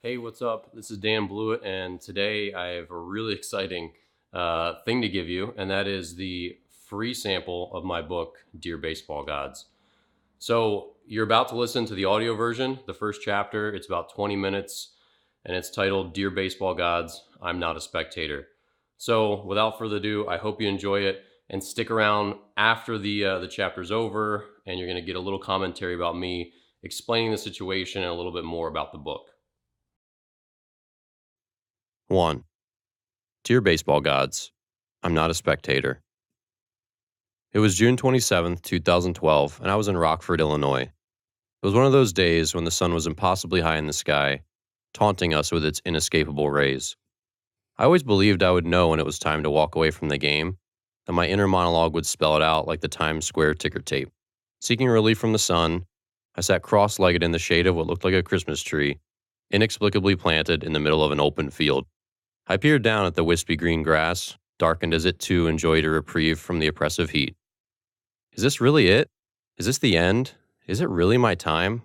Hey, what's up? This is Dan Blewett, and today I have a really exciting thing to give you, and that is the free sample of my book, Dear Baseball Gods. So, you're about to listen to the audio version, the first chapter. It's about 20 minutes, and it's titled Dear Baseball Gods, I'm Not a Spectator. So, without further ado, I hope you enjoy it, and stick around after the chapter's over, and you're going to get a little commentary about me explaining the situation and a little bit more about the book. 1. Dear Baseball Gods, I'm not a spectator. It was June 27th, 2012, and I was in Rockford, Illinois. It was one of those days when the sun was impossibly high in the sky, taunting us with its inescapable rays. I always believed I would know when it was time to walk away from the game, and my inner monologue would spell it out like the Times Square ticker tape. Seeking relief from the sun, I sat cross-legged in the shade of what looked like a Christmas tree, inexplicably planted in the middle of an open field. I peered down at the wispy green grass, darkened as it too enjoyed a reprieve from the oppressive heat. Is this really it? Is this the end? Is it really my time?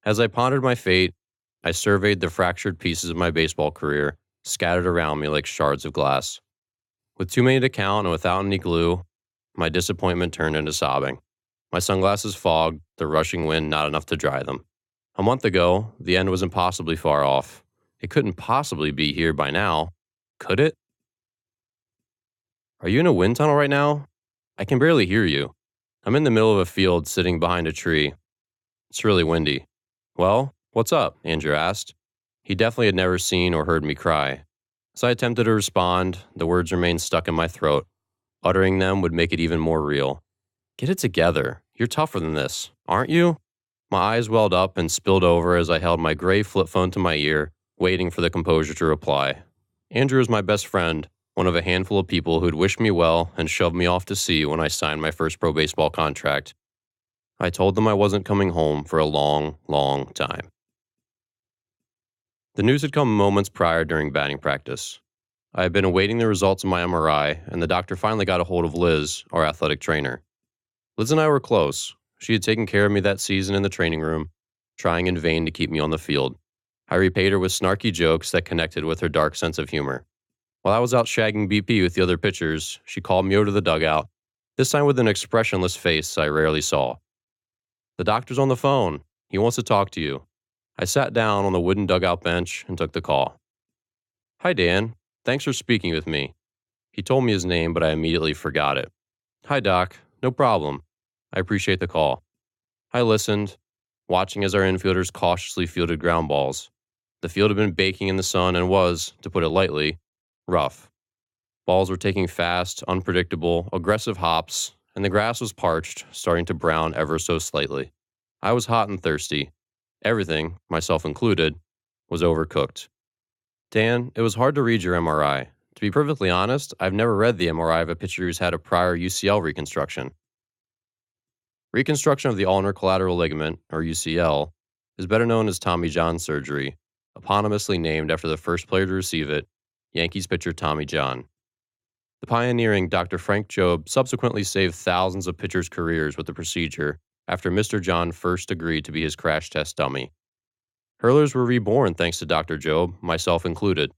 As I pondered my fate, I surveyed the fractured pieces of my baseball career, scattered around me like shards of glass. With too many to count and without any glue, my disappointment turned into sobbing. My sunglasses fogged, the rushing wind not enough to dry them. A month ago, the end was impossibly far off. It couldn't possibly be here by now, could it? Are you in a wind tunnel right now? I can barely hear you. I'm in the middle of a field sitting behind a tree. It's really windy. Well, what's up? Andrew asked. He definitely had never seen or heard me cry. As I attempted to respond, the words remained stuck in my throat. Uttering them would make it even more real. Get it together. You're tougher than this, aren't you? My eyes welled up and spilled over as I held my gray flip phone to my ear, waiting for the composure to reply. Andrew is my best friend, one of a handful of people who'd wished me well and shoved me off to sea when I signed my first pro baseball contract. I told them I wasn't coming home for a long, long time. The news had come moments prior during batting practice. I had been awaiting the results of my MRI, and the doctor finally got a hold of Liz, our athletic trainer. Liz and I were close. She had taken care of me that season in the training room, trying in vain to keep me on the field. I repaid her with snarky jokes that connected with her dark sense of humor. While I was out shagging BP with the other pitchers, she called me over to the dugout, this time with an expressionless face I rarely saw. The doctor's on the phone. He wants to talk to you. I sat down on the wooden dugout bench and took the call. Hi, Dan. Thanks for speaking with me. He told me his name, but I immediately forgot it. Hi, Doc. No problem. I appreciate the call. I listened, watching as our infielders cautiously fielded ground balls. The field had been baking in the sun and was, to put it lightly, rough. Balls were taking fast, unpredictable, aggressive hops, and the grass was parched, starting to brown ever so slightly. I was hot and thirsty. Everything, myself included, was overcooked. Dan, it was hard to read your MRI. To be perfectly honest, I've never read the MRI of a pitcher who's had a prior UCL reconstruction. Reconstruction of the ulnar collateral ligament, or UCL, is better known as Tommy John surgery, eponymously named after the first player to receive it, Yankees pitcher Tommy John. The pioneering Dr. Frank Jobe subsequently saved thousands of pitchers' careers with the procedure after Mr. John first agreed to be his crash test dummy. Hurlers were reborn thanks to Dr. Jobe, myself included.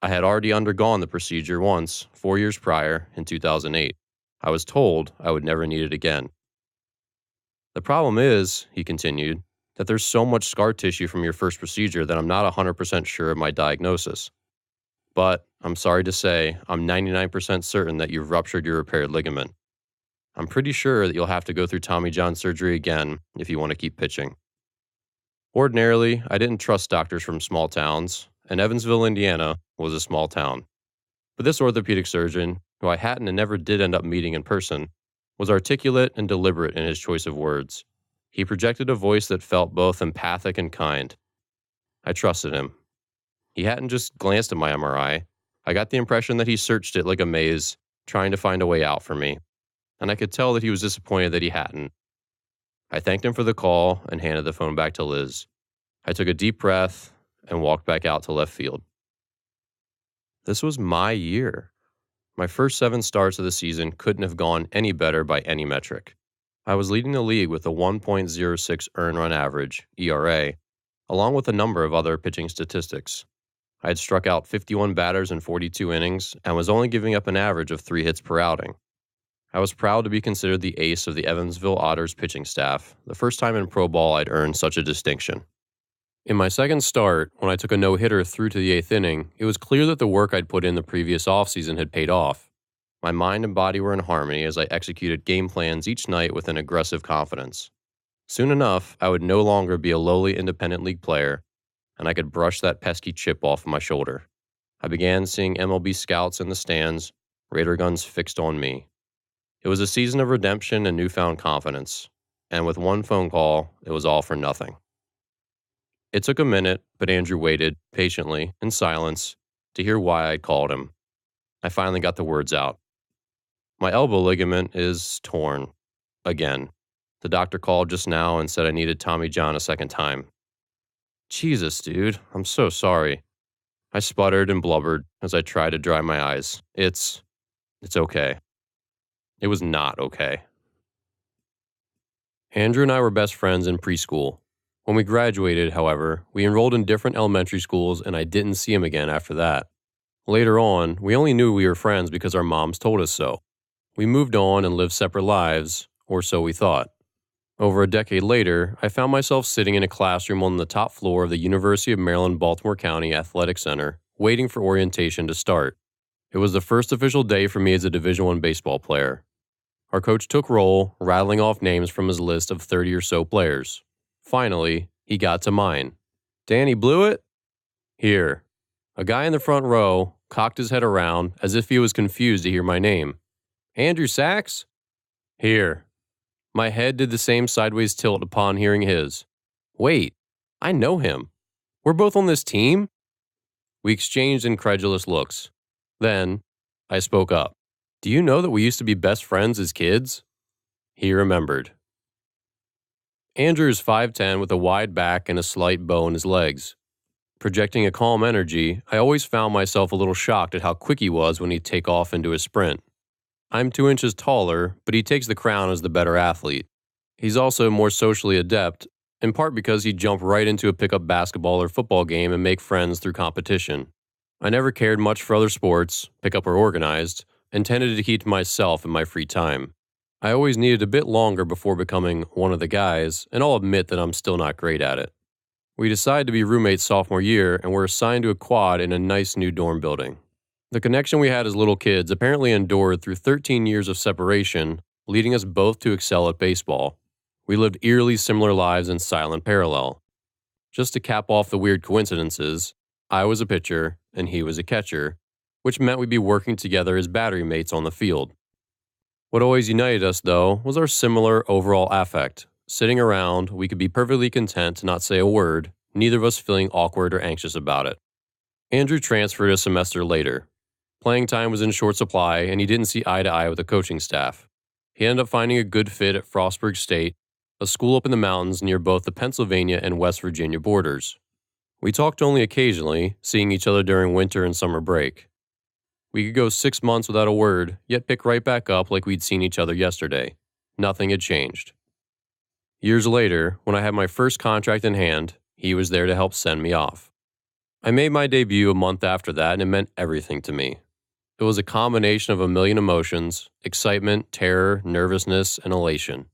I had already undergone the procedure once, 4 years prior, in 2008. I was told I would never need it again. The problem is, he continued, that there's so much scar tissue from your first procedure that I'm not 100% sure of my diagnosis. But, I'm sorry to say, I'm 99% certain that you've ruptured your repaired ligament. I'm pretty sure that you'll have to go through Tommy John surgery again if you want to keep pitching. Ordinarily, I didn't trust doctors from small towns, and Evansville, Indiana, was a small town. But this orthopedic surgeon, who I hadn't and never did end up meeting in person, was articulate and deliberate in his choice of words. He projected a voice that felt both empathic and kind. I trusted him. He hadn't just glanced at my MRI. I got the impression that he searched it like a maze, trying to find a way out for me. And I could tell that he was disappointed that he hadn't. I thanked him for the call and handed the phone back to Liz. I took a deep breath and walked back out to left field. This was my year. My first 7 starts of the season couldn't have gone any better by any metric. I was leading the league with a 1.06 earned run average, ERA, along with a number of other pitching statistics. I had struck out 51 batters in 42 innings and was only giving up an average of 3 hits per outing. I was proud to be considered the ace of the Evansville Otters pitching staff, the first time in pro ball I'd earned such a distinction. In my second start, when I took a no-hitter through to the 8th inning, it was clear that the work I'd put in the previous offseason had paid off. My mind and body were in harmony as I executed game plans each night with an aggressive confidence. Soon enough, I would no longer be a lowly independent league player, and I could brush that pesky chip off my shoulder. I began seeing MLB scouts in the stands, radar guns fixed on me. It was a season of redemption and newfound confidence, and with one phone call, it was all for nothing. It took a minute, but Andrew waited, patiently, in silence, to hear why I'd called him. I finally got the words out. My elbow ligament is torn. Again. The doctor called just now and said I needed Tommy John a second time. Jesus, dude, I'm so sorry. I sputtered and blubbered as I tried to dry my eyes. It's okay. It was not okay. Andrew and I were best friends in preschool. When we graduated, however, we enrolled in different elementary schools and I didn't see him again after that. Later on, we only knew we were friends because our moms told us so. We moved on and lived separate lives, or so we thought. Over a decade later, I found myself sitting in a classroom on the top floor of the University of Maryland Baltimore County Athletic Center, waiting for orientation to start. It was the first official day for me as a Division I baseball player. Our coach took roll, rattling off names from his list of 30 or so players. Finally, he got to mine. Danny Blewett? Here. A guy in the front row cocked his head around as if he was confused to hear my name. Andrew Sachs? Here. My head did the same sideways tilt upon hearing his. Wait, I know him. We're both on this team? We exchanged incredulous looks. Then, I spoke up. Do you know that we used to be best friends as kids? He remembered. Andrew is 5'10" with a wide back and a slight bow in his legs. Projecting a calm energy, I always found myself a little shocked at how quick he was when he'd take off into a sprint. I'm 2 inches taller, but he takes the crown as the better athlete. He's also more socially adept, in part because he'd jump right into a pickup basketball or football game and make friends through competition. I never cared much for other sports, pickup or organized, and tended to keep to myself in my free time. I always needed a bit longer before becoming one of the guys, and I'll admit that I'm still not great at it. We decided to be roommates sophomore year and were assigned to a quad in a nice new dorm building. The connection we had as little kids apparently endured through 13 years of separation, leading us both to excel at baseball. We lived eerily similar lives in silent parallel. Just to cap off the weird coincidences, I was a pitcher and he was a catcher, which meant we'd be working together as battery mates on the field. What always united us, though, was our similar overall affect. Sitting around, we could be perfectly content to not say a word, neither of us feeling awkward or anxious about it. Andrew transferred a semester later. Playing time was in short supply, and he didn't see eye to eye with the coaching staff. He ended up finding a good fit at Frostburg State, a school up in the mountains near both the Pennsylvania and West Virginia borders. We talked only occasionally, seeing each other during winter and summer break. We could go 6 months without a word, yet pick right back up like we'd seen each other yesterday. Nothing had changed. Years later, when I had my first contract in hand, he was there to help send me off. I made my debut a month after that, and it meant everything to me. It was a combination of a million emotions: excitement, terror, nervousness, and elation.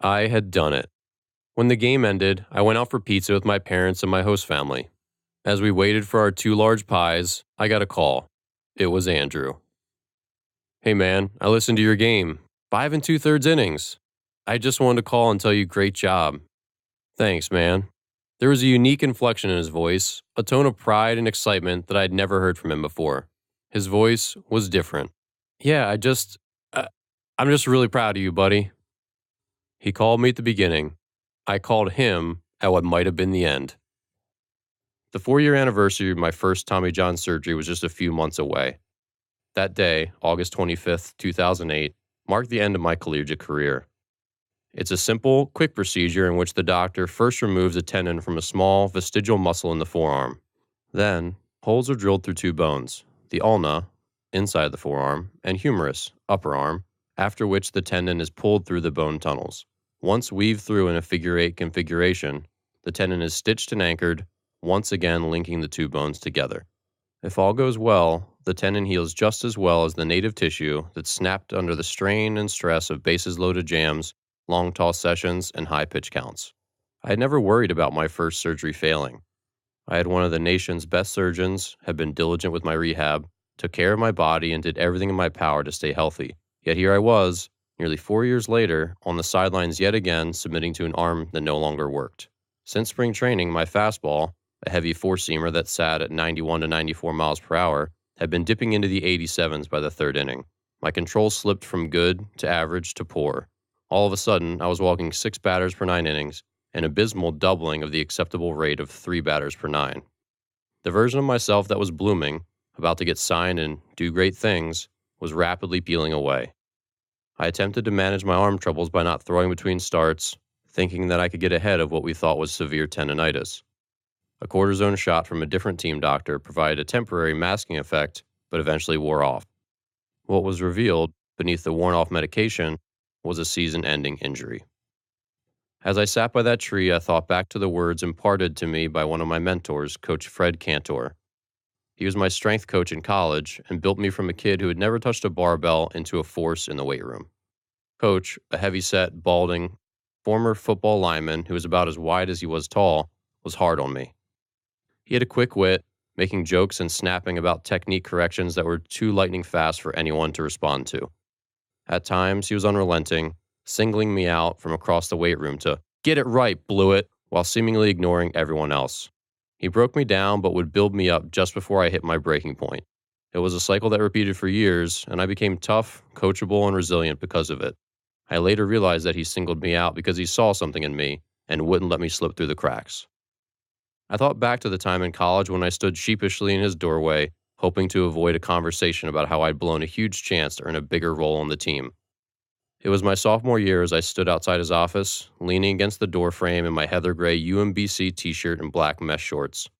I had done it. When the game ended, I went out for pizza with my parents and my host family. As we waited for our 2 large pies, I got a call. It was Andrew. Hey man, I listened to your game. 5 2/3 innings. I just wanted to call and tell you great job. Thanks, man. There was a unique inflection in his voice, a tone of pride and excitement that I had never heard from him before. His voice was different. Yeah, I'm just really proud of you, buddy. He called me at the beginning. I called him at what might have been the end. The 4-year anniversary of my first Tommy John surgery was just a few months away. That day, August 25th, 2008, marked the end of my collegiate career. It's a simple, quick procedure in which the doctor first removes a tendon from a small vestigial muscle in the forearm. Then, holes are drilled through 2 bones, the ulna, inside the forearm, and humerus, upper arm, after which the tendon is pulled through the bone tunnels. Once weaved through in a figure 8 configuration, The tendon is stitched and anchored, once again linking the two bones together. If all goes well, the tendon heals just as well as the native tissue that snapped under the strain and stress of bases-loaded jams, long toss sessions, and high pitch counts. I had never worried about my first surgery failing. I had one of the nation's best surgeons, had been diligent with my rehab, took care of my body, and did everything in my power to stay healthy. Yet here I was, nearly 4 years later, on the sidelines yet again, submitting to an arm that no longer worked. Since spring training, my fastball, a heavy four-seamer that sat at 91 to 94 miles per hour, had been dipping into the 87s by the third inning. My control slipped from good to average to poor. All of a sudden, I was walking 6 batters per 9 innings, an abysmal doubling of the acceptable rate of 3 batters per 9. The version of myself that was blooming, about to get signed and do great things, was rapidly peeling away. I attempted to manage my arm troubles by not throwing between starts, thinking that I could get ahead of what we thought was severe tendonitis. A cortisone shot from a different team doctor provided a temporary masking effect, but eventually wore off. What was revealed, beneath the worn-off medication, was a season-ending injury. As I sat by that tree, I thought back to the words imparted to me by one of my mentors, Coach Fred Cantor. He was my strength coach in college and built me from a kid who had never touched a barbell into a force in the weight room. Coach, a heavy-set, balding, former football lineman who was about as wide as he was tall, was hard on me. He had a quick wit, making jokes and snapping about technique corrections that were too lightning fast for anyone to respond to. At times, he was unrelenting, singling me out from across the weight room to "get it right, blew it," while seemingly ignoring everyone else. He broke me down but would build me up just before I hit my breaking point. It was a cycle that repeated for years, and I became tough, coachable, and resilient because of it. I later realized that he singled me out because he saw something in me and wouldn't let me slip through the cracks. I thought back to the time in college when I stood sheepishly in his doorway, hoping to avoid a conversation about how I'd blown a huge chance to earn a bigger role on the team. It was my sophomore year as I stood outside his office, leaning against the doorframe in my heather gray UMBC t-shirt and black mesh shorts.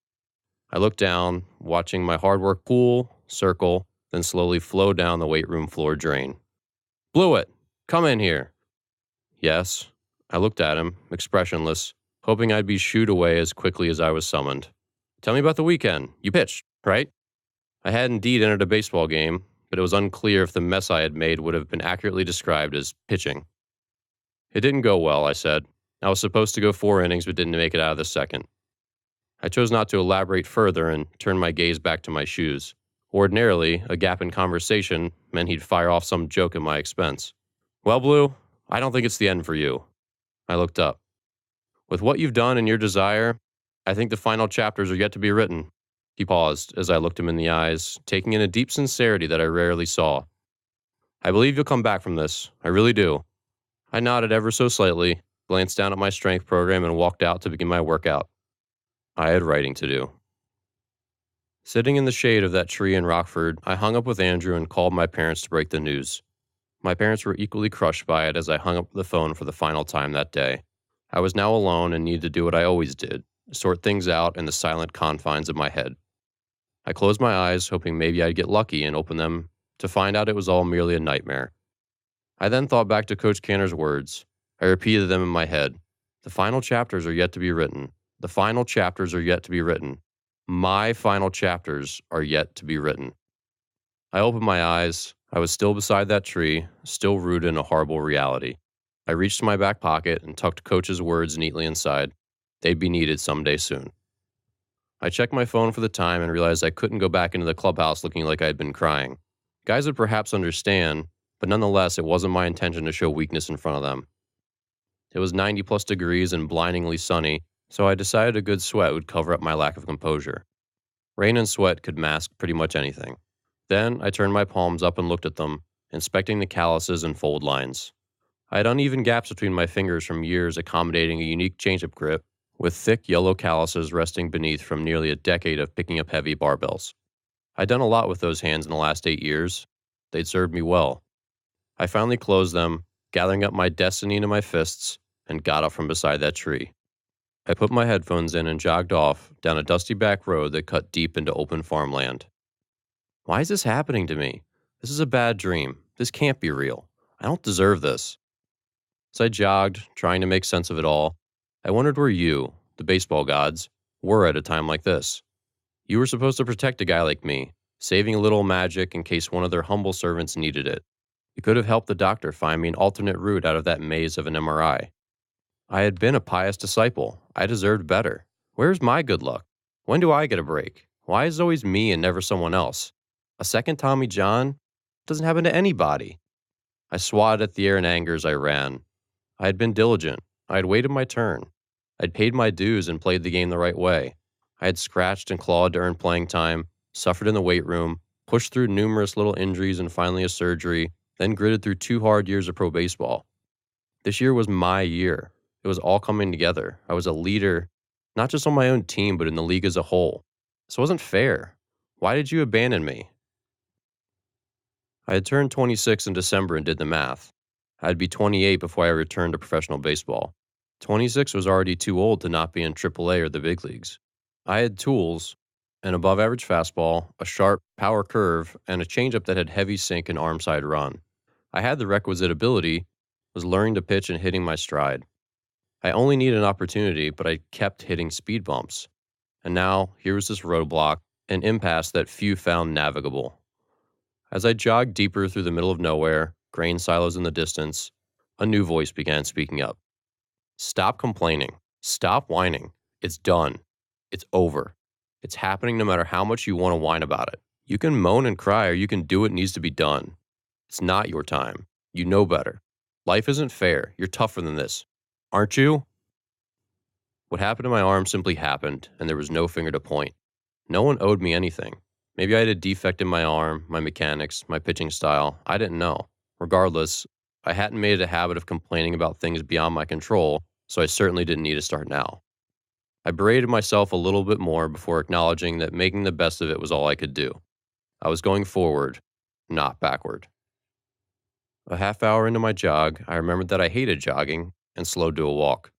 I looked down, watching my hard work pool, circle, then slowly flow down the weight room floor drain. "Blew it! Come in here!" Yes. I looked at him, expressionless, hoping I'd be shooed away as quickly as I was summoned. "Tell me about the weekend. You pitched, right?" I had indeed entered a baseball game, but it was unclear if the mess I had made would have been accurately described as pitching. "It didn't go well," I said. "I was supposed to go 4 innings but didn't make it out of the second." I chose not to elaborate further and turned my gaze back to my shoes. Ordinarily, a gap in conversation meant he'd fire off some joke at my expense. "Well, Blue, I don't think it's the end for you." I looked up. "With what you've done and your desire, I think the final chapters are yet to be written." He paused as I looked him in the eyes, taking in a deep sincerity that I rarely saw. "I believe you'll come back from this. I really do." I nodded ever so slightly, glanced down at my strength program, and walked out to begin my workout. I had writing to do. Sitting in the shade of that tree in Rockford, I hung up with Andrew and called my parents to break the news. My parents were equally crushed by it as I hung up the phone for the final time that day. I was now alone and needed to do what I always did, sort things out in the silent confines of my head. I closed my eyes, hoping maybe I'd get lucky and open them to find out it was all merely a nightmare. I then thought back to Coach Cantor's words. I repeated them in my head. The final chapters are yet to be written. The final chapters are yet to be written. My final chapters are yet to be written. I opened my eyes. I was still beside that tree, still rooted in a horrible reality. I reached to my back pocket and tucked Coach's words neatly inside. They'd be needed someday soon. I checked my phone for the time and realized I couldn't go back into the clubhouse looking like I had been crying. Guys would perhaps understand, but nonetheless, it wasn't my intention to show weakness in front of them. It was 90+ degrees and blindingly sunny, so I decided a good sweat would cover up my lack of composure. Rain and sweat could mask pretty much anything. Then I turned my palms up and looked at them, inspecting the calluses and fold lines. I had uneven gaps between my fingers from years accommodating a unique change-up grip, with thick yellow calluses resting beneath from nearly a decade of picking up heavy barbells. I'd done a lot with those hands in the last 8 years. They'd served me well. I finally closed them, gathering up my destiny into my fists, and got up from beside that tree. I put my headphones in and jogged off down a dusty back road that cut deep into open farmland. Why is this happening to me? This is a bad dream. This can't be real. I don't deserve this. As I jogged, trying to make sense of it all, I wondered where you, the baseball gods, were at a time like this. You were supposed to protect a guy like me, saving a little magic in case one of their humble servants needed it. You could have helped the doctor find me an alternate route out of that maze of an MRI. I had been a pious disciple. I deserved better. Where's my good luck? When do I get a break? Why is it always me and never someone else? A second Tommy John? Doesn't happen to anybody. I swatted at the air in anger as I ran. I had been diligent. I had waited my turn. I'd paid my dues and played the game the right way. I had scratched and clawed to earn playing time, suffered in the weight room, pushed through numerous little injuries and finally a surgery, then gritted through 2 hard years of pro baseball. This year was my year. It was all coming together. I was a leader, not just on my own team, but in the league as a whole. This wasn't fair. Why did you abandon me? I had turned 26 in December and did the math. I'd be 28 before I returned to professional baseball. 26 was already too old to not be in AAA or the big leagues. I had tools, an above-average fastball, a sharp power curve, and a changeup that had heavy sink and arm side run. I had the requisite ability, was learning to pitch and hitting my stride. I only needed an opportunity, but I kept hitting speed bumps. And now, here was this roadblock, an impasse that few found navigable. As I jogged deeper through the middle of nowhere, grain silos in the distance, a new voice began speaking up. Stop complaining. Stop whining. It's done. It's over. It's happening no matter how much you want to whine about it. You can moan and cry, or you can do what needs to be done. It's not your time. You know better. Life isn't fair. You're tougher than this. Aren't you? What happened to my arm simply happened, and there was no finger to point. No one owed me anything. Maybe I had a defect in my arm, my mechanics, my pitching style. I didn't know. Regardless, I hadn't made it a habit of complaining about things beyond my control, so I certainly didn't need to start now. I berated myself a little bit more before acknowledging that making the best of it was all I could do. I was going forward, not backward. A half hour into my jog, I remembered that I hated jogging and slowed to a walk.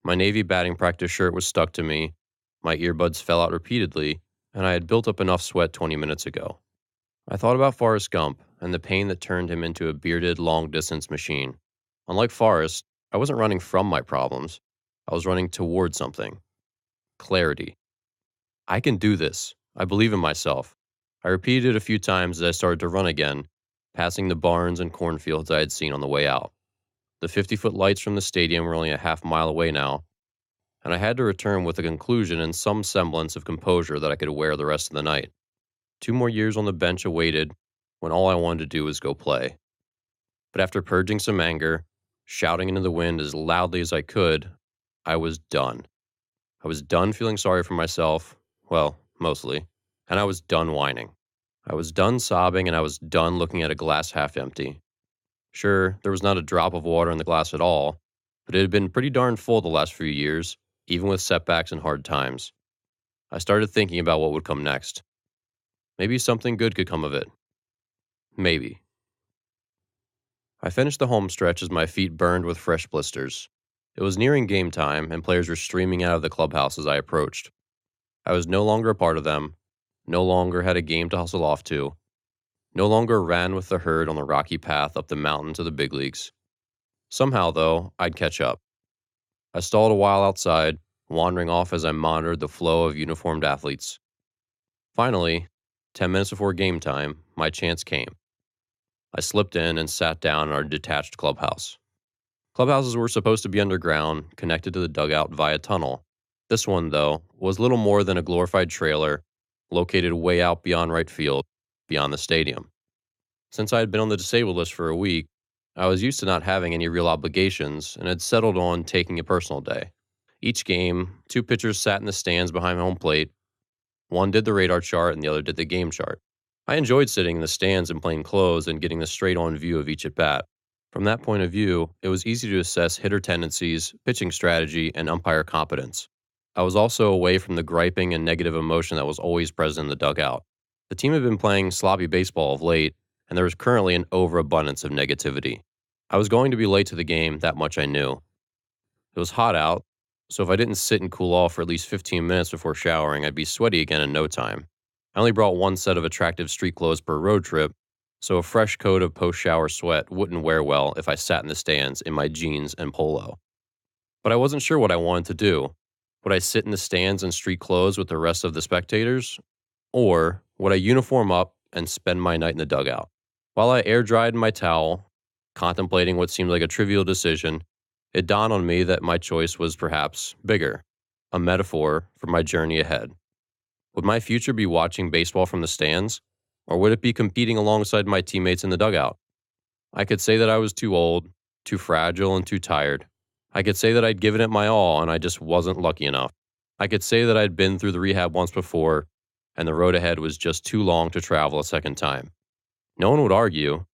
My Navy batting practice shirt was stuck to me, my earbuds fell out repeatedly, and I had built up enough sweat 20 minutes ago. I thought about Forrest Gump and the pain that turned him into a bearded, long-distance machine. Unlike Forrest, I wasn't running from my problems. I was running toward something. Clarity. I can do this. I believe in myself. I repeated it a few times as I started to run again, passing the barns and cornfields I had seen on the way out. The 50-foot lights from the stadium were only a half mile away now, and I had to return with a conclusion and some semblance of composure that I could wear the rest of the night. 2 more years on the bench awaited when all I wanted to do was go play. But after purging some anger, shouting into the wind as loudly as I could, I was done. I was done feeling sorry for myself, well, mostly, and I was done whining. I was done sobbing, and I was done looking at a glass half empty. Sure, there was not a drop of water in the glass at all, but it had been pretty darn full the last few years, even with setbacks and hard times. I started thinking about what would come next. Maybe something good could come of it. Maybe. I finished the home stretch as my feet burned with fresh blisters. It was nearing game time, and players were streaming out of the clubhouse as I approached. I was no longer a part of them, no longer had a game to hustle off to, no longer ran with the herd on the rocky path up the mountain to the big leagues. Somehow, though, I'd catch up. I stalled a while outside, wandering off as I monitored the flow of uniformed athletes. Finally, 10 minutes before game time, my chance came. I slipped in and sat down in our detached clubhouse. Clubhouses were supposed to be underground, connected to the dugout via a tunnel. This one, though, was little more than a glorified trailer, located way out beyond right field, beyond the stadium. Since I had been on the disabled list for a week, I was used to not having any real obligations and had settled on taking a personal day. Each game, 2 pitchers sat in the stands behind home plate. One did the radar chart and the other did the game chart. I enjoyed sitting in the stands in plain clothes and getting the straight-on view of each at-bat. From that point of view, it was easy to assess hitter tendencies, pitching strategy, and umpire competence. I was also away from the griping and negative emotion that was always present in the dugout. The team had been playing sloppy baseball of late, and there was currently an overabundance of negativity. I was going to be late to the game, that much I knew. It was hot out, so if I didn't sit and cool off for at least 15 minutes before showering, I'd be sweaty again in no time. I only brought 1 set of attractive street clothes per road trip, so a fresh coat of post-shower sweat wouldn't wear well if I sat in the stands in my jeans and polo. But I wasn't sure what I wanted to do. Would I sit in the stands in street clothes with the rest of the spectators? Or would I uniform up and spend my night in the dugout? While I air dried in my towel, contemplating what seemed like a trivial decision, it dawned on me that my choice was perhaps bigger, a metaphor for my journey ahead. Would my future be watching baseball from the stands? Or would it be competing alongside my teammates in the dugout? I could say that I was too old, too fragile, and too tired. I could say that I'd given it my all and I just wasn't lucky enough. I could say that I'd been through the rehab once before and the road ahead was just too long to travel a second time. No one would argue.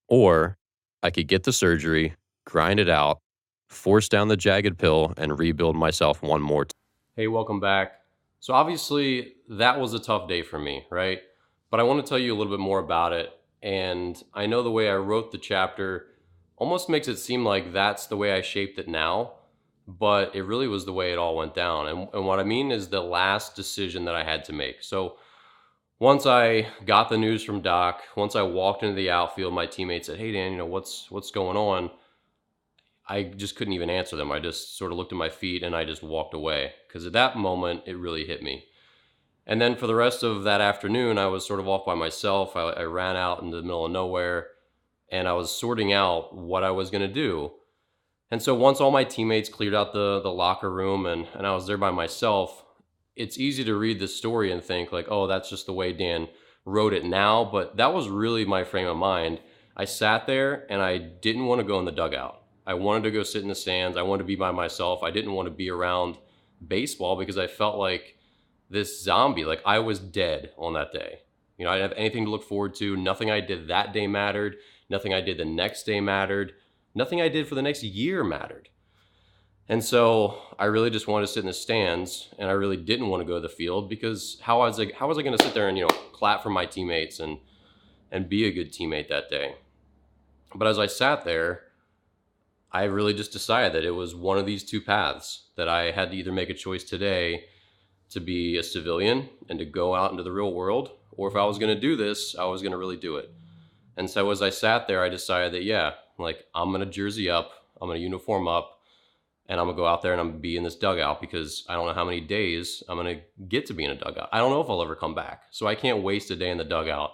Or I could get the surgery, grind it out, force down the jagged pill, and rebuild myself one more time. Hey, welcome back. So obviously that was a tough day for me, right? But I want to tell you a little bit more about it. And I know the way I wrote the chapter almost makes it seem like that's the way I shaped it now, but it really was the way it all went down. And what I mean is the last decision that I had to make. So once I got the news from Doc, once I walked into the outfield, my teammates said, "Hey Dan, what's going on?" I just couldn't even answer them. I just sort of looked at my feet and I just walked away because at that moment it really hit me. And then for the rest of that afternoon, I was sort of off by myself. I ran out into the middle of nowhere and I was sorting out what I was going to do. And so once all my teammates cleared out the locker room and I was there by myself, it's easy to read the story and think like, oh, that's just the way Dan wrote it now. But that was really my frame of mind. I sat there and I didn't want to go in the dugout. I wanted to go sit in the stands. I wanted to be by myself. I didn't want to be around baseball because I felt like this zombie, like I was dead on that day. I didn't have anything to look forward to. Nothing I did that day mattered. Nothing I did the next day mattered. Nothing I did for the next year mattered. And so I really just wanted to sit in the stands and I really didn't want to go to the field because how was I going to sit there and, clap for my teammates and be a good teammate that day? But as I sat there, I really just decided that it was one of these two paths, that I had to either make a choice today to be a civilian and to go out into the real world, or if I was going to do this, I was going to really do it. And so as I sat there, I decided that, yeah, like I'm going to jersey up, I'm going to uniform up, and I'm going to go out there and I'm going to be in this dugout because I don't know how many days I'm going to get to be in a dugout. I don't know if I'll ever come back. So I can't waste a day in the dugout,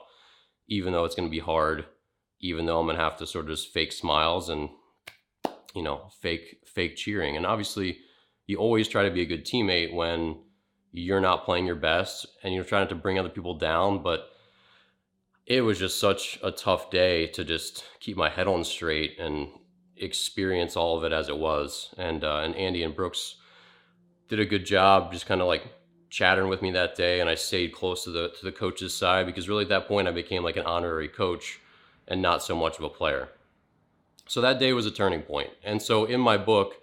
even though it's going to be hard, even though I'm going to have to sort of just fake smiles and, fake cheering. And obviously you always try to be a good teammate when you're not playing your best and you're trying to bring other people down. But it was just such a tough day to just keep my head on straight and experience all of it as it was. And Andy and Brooks did a good job just kind of like chattering with me that day. And I stayed close to the coach's side because really at that point I became like an honorary coach and not so much of a player. So that day was a turning point. And so in my book,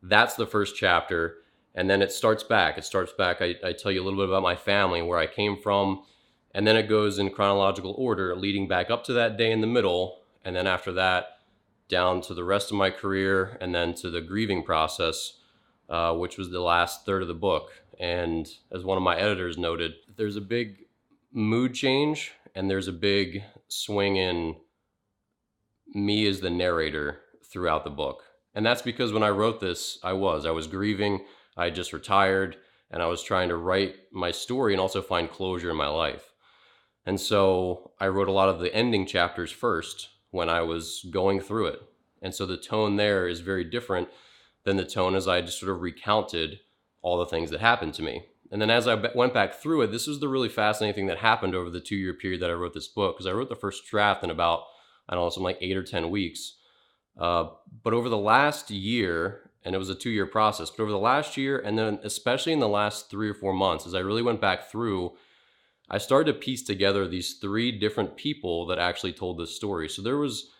that's the first chapter. And then it starts back. I tell you a little bit about my family, where I came from. And then it goes in chronological order, leading back up to that day in the middle. And then after that, down to the rest of my career, and then to the grieving process, which was the last third of the book. And as one of my editors noted, there's a big mood change and there's a big swing in me as the narrator throughout the book. And that's because when I wrote this, I was grieving. I had just retired and I was trying to write my story and also find closure in my life. And so I wrote a lot of the ending chapters first when I was going through it. And so the tone there is very different than the tone as I just sort of recounted all the things that happened to me. And then as I went back through it, this was the really fascinating thing that happened over the 2-year period that I wrote this book, because I wrote the first draft in about, I don't know, something like 8 or 10 weeks. But over the last year, and it was a 2-year process, but over the last year, and then especially in the last 3 or 4 months, as I really went back through, I started to piece together these 3 different people that actually told this story. So there was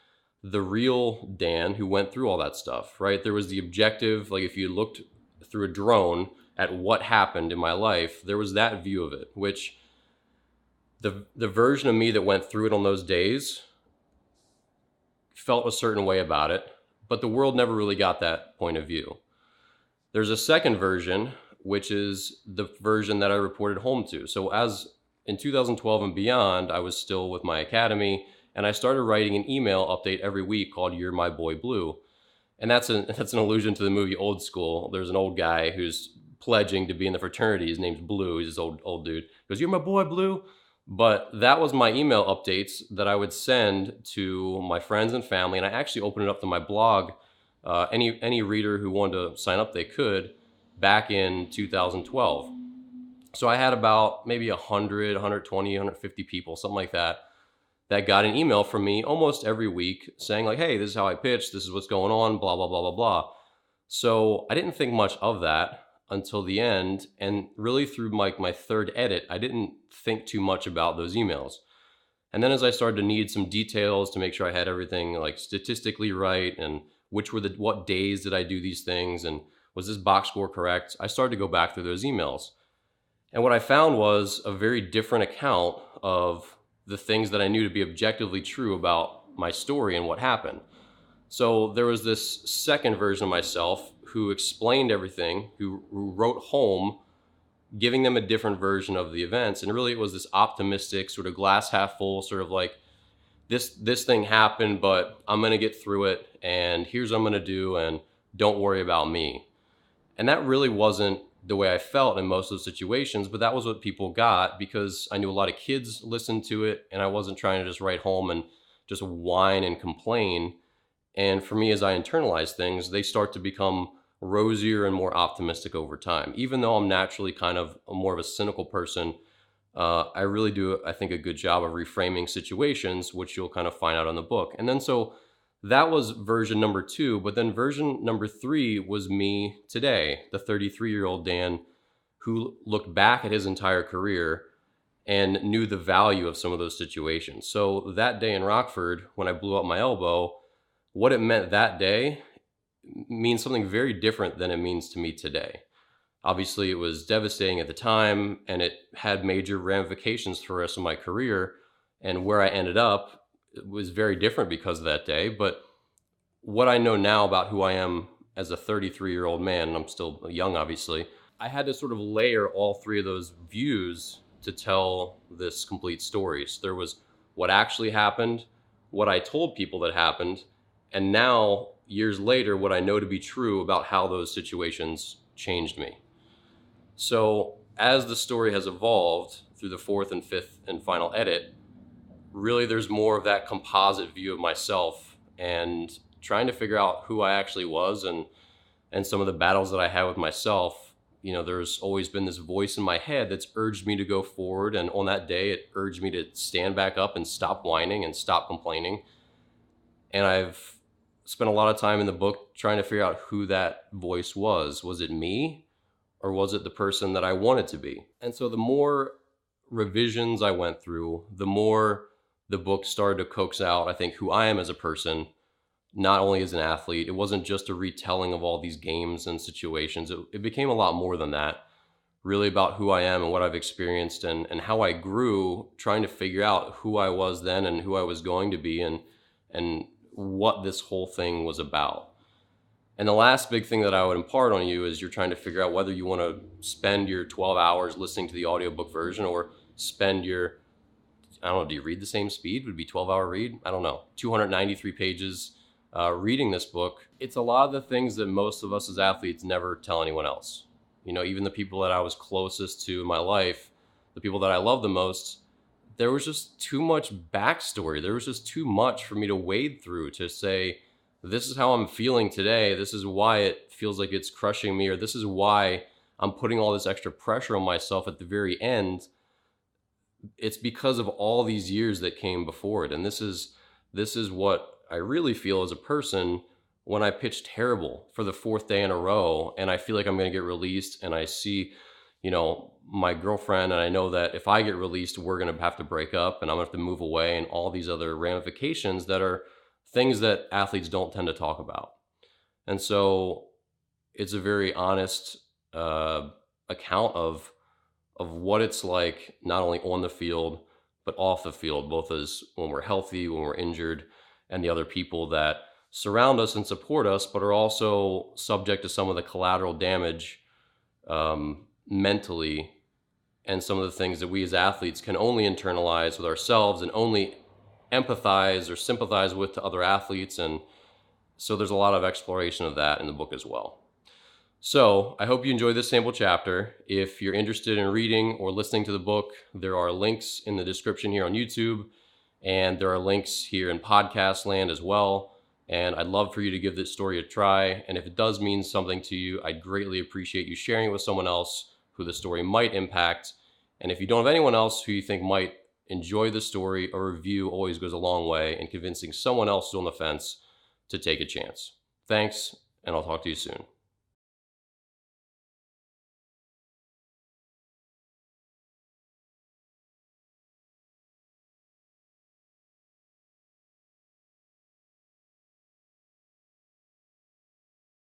the real Dan who went through all that stuff, right? There was the objective, like if you looked through a drone at what happened in my life, there was that view of it, which the version of me that went through it on those days felt a certain way about it, but the world never really got that point of view. There's a second version, which is the version that I reported home to. So as in 2012 and beyond, I was still with my academy, and I started writing an email update every week called You're My Boy Blue. And that's an allusion to the movie Old School. There's an old guy who's pledging to be in the fraternity. His name's Blue. He's this old dude. He goes, "You're my boy, Blue." But that was my email updates that I would send to my friends and family. And I actually opened it up to my blog. Any reader who wanted to sign up, they could, back in 2012. So I had about maybe 100, 120, 150 people, something like that got an email from me almost every week saying like, "Hey, this is how I pitch. This is what's going on, blah, blah, blah, blah, blah." So I didn't think much of that until the end. And really through my third edit, I didn't think too much about those emails. And then as I started to need some details to make sure I had everything like statistically right, and what days did I do these things, and was this box score correct, I started to go back through those emails. And what I found was a very different account of the things that I knew to be objectively true about my story and what happened. So there was this second version of myself who explained everything, who wrote home, giving them a different version of the events. And really it was this optimistic, sort of glass half full, sort of like, this thing happened, but I'm going to get through it, and here's what I'm going to do, and don't worry about me. And that really wasn't the way I felt in most of those situations, but that was what people got, because I knew a lot of kids listened to it, and I wasn't trying to just write home and just whine and complain. And for me, as I internalize things, they start to become rosier and more optimistic over time. Even though I'm naturally kind of more of a cynical person, I really do, I think, a good job of reframing situations, which you'll kind of find out in the book. And then so that was version number 2, but then version number 3 was me today, the 33-year-old Dan, who looked back at his entire career and knew the value of some of those situations. So that day in Rockford, when I blew up my elbow, what it meant that day means something very different than it means to me today. Obviously, it was devastating at the time, and it had major ramifications for the rest of my career. And where I ended up was very different because of that day. But what I know now about who I am as a 33-year-old man, and I'm still young, obviously, I had to sort of layer all 3 of those views to tell this complete story. So there was what actually happened, what I told people that happened, and now, years later, what I know to be true about how those situations changed me. So as the story has evolved through the 4th and 5th and final edit, really there's more of that composite view of myself and trying to figure out who I actually was, and some of the battles that I had with myself. You know, there's always been this voice in my head that's urged me to go forward. And on that day, it urged me to stand back up and stop whining and stop complaining. And I've spent a lot of time in the book trying to figure out who that voice was. Was it me, or was it the person that I wanted to be? And so the more revisions I went through, the more the book started to coax out, I think, who I am as a person, not only as an athlete. It wasn't just a retelling of all these games and situations. It became a lot more than that, really about who I am and what I've experienced, and how I grew trying to figure out who I was then and who I was going to be, and what this whole thing was about. And the last big thing that I would impart on you is you're trying to figure out whether you want to spend your 12 hours listening to the audiobook version, or spend your, I don't know, do you read the same speed? Would it be 12-hour read? I don't know. 293 pages reading this book. It's a lot of the things that most of us as athletes never tell anyone else. You know, even the people that I was closest to in my life, the people that I love the most, there was just too much backstory. There was just too much for me to wade through to say, this is how I'm feeling today. This is why it feels like it's crushing me, or this is why I'm putting all this extra pressure on myself at the very end. It's because of all these years that came before it. And this is what I really feel as a person when I pitch terrible for the 4th day in a row, and I feel like I'm going to get released, and I see, you know, my girlfriend, and I know that if I get released, we're going to have to break up, and I'm going to have to move away, and all these other ramifications that are things that athletes don't tend to talk about. And so it's a very honest account of what it's like, not only on the field, but off the field, both as when we're healthy, when we're injured, and the other people that surround us and support us, but are also subject to some of the collateral damage mentally, and some of the things that we as athletes can only internalize with ourselves and only empathize or sympathize with to other athletes. And so there's a lot of exploration of that in the book as well. So, I hope you enjoyed this sample chapter. If you're interested in reading or listening to the book, there are links in the description here on YouTube, and there are links here in podcast land as well. And I'd love for you to give this story a try. And if it does mean something to you, I'd greatly appreciate you sharing it with someone else who the story might impact. And if you don't have anyone else who you think might enjoy the story, a review always goes a long way in convincing someone else who's on the fence to take a chance. Thanks, and I'll talk to you soon.